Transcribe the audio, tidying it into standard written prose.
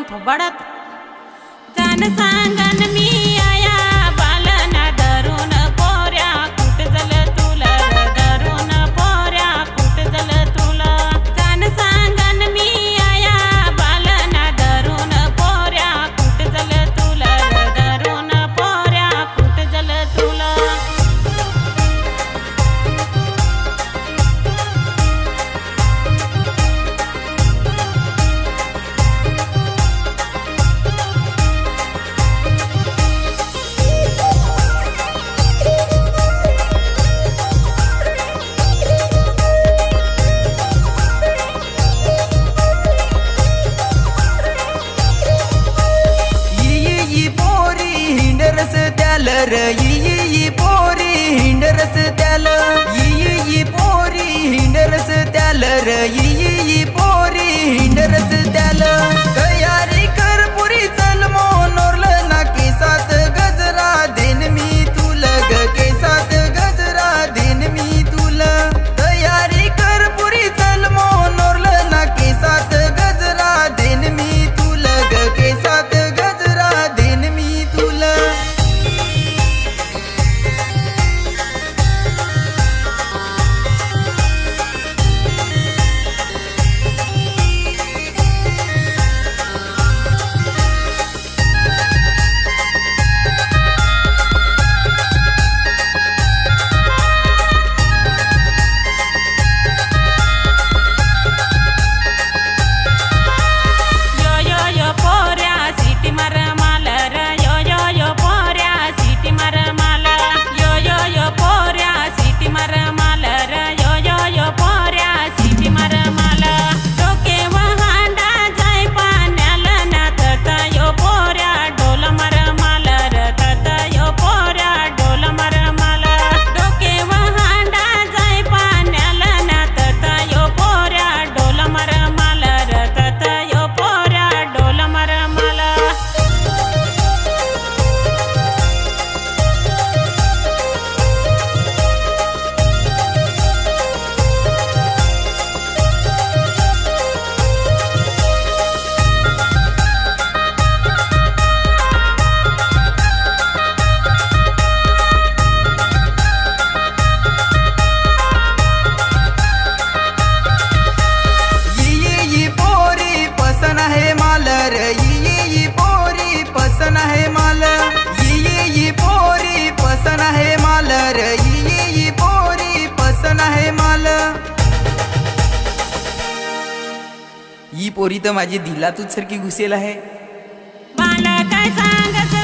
थोबाडात जान सांगन मी आया बालना धरून पोऱ्या कुठ झालं तुला धरून पोऱ्या कुठ झालं तुला जान सांगन मी आया बालना धरून पोऱ्या कुठ झालं तुला धरून पोऱ्या कुठ झालं तुला यी पोरी हिंडरस त्याल यी पोरी हिंडरस त्याल यी पोरी हिंडरस त्याल तयारी कर पुरी चल मोनोरल ना केसात गजरा देन मी तुला ग केसात गजरा देन मी तुला तयारी कर पुरी चल मोनोरल ना केसात गजरा देन मी तुला ग केसात गजरा देन मी तुला यी पोरी पसन आहे माल यी पोरी पसन आहे माल यी पोरी पसन आहे माल ही पोरी तर माझी दिलातूच सारखी घुसेल आहे मला काय सांगत